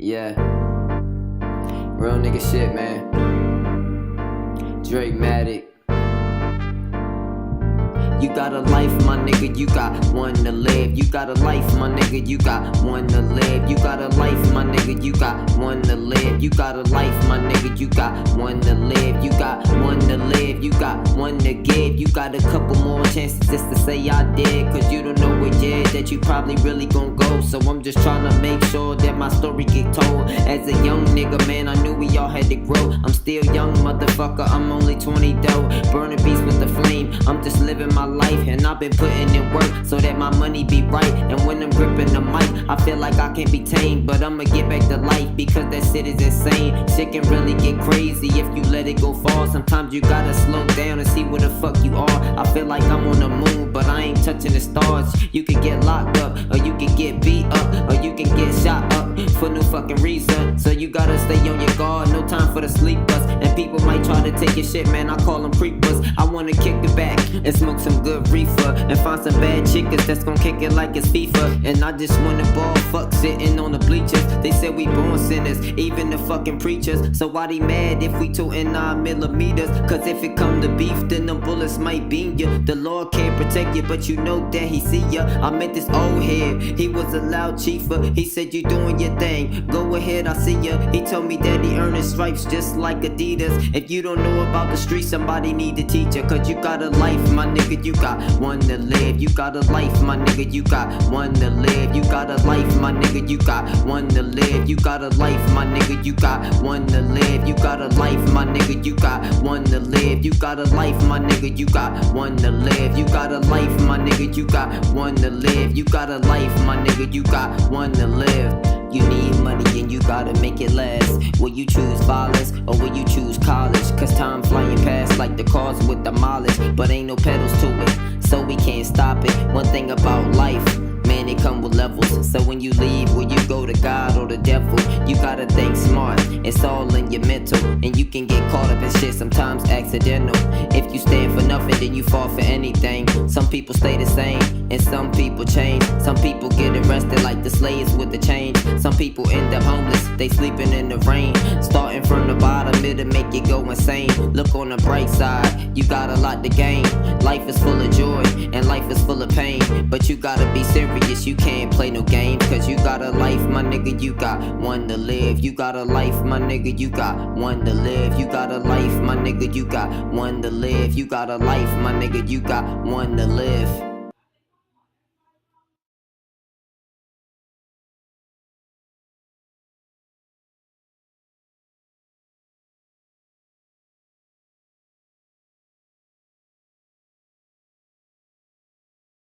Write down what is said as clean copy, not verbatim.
Yeah, real nigga shit, man. DreMatic. You got a life, my nigga, you got one to live. You got a life, my nigga, you got one to live. You got a life, my nigga, you got one to live. You got a life, my nigga, you got one to live. You got one to live, you got one to give. You got a couple more chances just to say I did, cause you don't know what year that you probably really gon' go. So I'm just trying to make sure that my story get told. As a young nigga, man, I knew we all had to grow. I'm still young, motherfucker, I'm only 20 though. Burning beats with the flame, I'm just living my life, and I've been putting in work so that my money be right. And when I'm gripping the mic, I feel like I can't be tamed, but I'ma get back to life because that shit is insane. Shit can really get crazy if you let it go far. Sometimes you gotta slow down and see where the fuck you are. I feel like I'm on the moon, but I ain't touching the stars. You can get locked up, or you can get beat up, or you can get shot up for no fucking reason. So you gotta stay on your guard, no time for the sleepers. And people might try to take your shit, man, I call them creepers. I wanna kick it back and smoke some good reefer, and find some bad chickas that's gon' kick it like it's FIFA. And I just wanna ball fuck sitting on the bleachers. They said we born sinners, even the fucking preachers. So why they mad if we totin' 9mm? Cause if it come to beef, then the bullets might beam ya. The Lord can't protect you, but you know that he see ya. I met this old head, he was a loud chiefer. He said you doing your thing, go ahead, I see ya. He told me that he earned his stripes just like Adidas. If you don't know about the streets, somebody need to teach ya. Cause you got a life, my nigga, you got one to live. You got a life, my nigga, you got one to live. You got a life, my nigga, you got one to live. You got a life, my nigga, you got one to live. You got a life, my nigga, you got one to live. You got a life, my nigga, you got one to live. You got a life, my nigga, you got one to live. You got a life, my nigga, you got one to live. You need money and you gotta make it last. Will you choose violence or will you choose college? Cause time flying past like the cars with the mileage, but ain't no pedals to it, so we can't stop it. One thing about life, man, it come with levels. So when you leave, will you go to God or the devil? You gotta think smart, it's all in your mental. And you can get caught up in shit, sometimes accidental. If you stand for nothing, then you fall for anything. Some people stay the same, and some people change. Some people get arrested like the slaves with the chains. Some people end up homeless, they sleeping in the rain. Starting from the bottom, it'll make you go insane. Look on the bright side, you got a lot to gain. Life is full of joy, and life is full of pain. But you gotta be serious, you can't play no games. Cause you got a life, my nigga, you got one to live. You got a life, my nigga, you got one to live. You got a life, my nigga, you got one to live. You got a life, my nigga, you got one to live.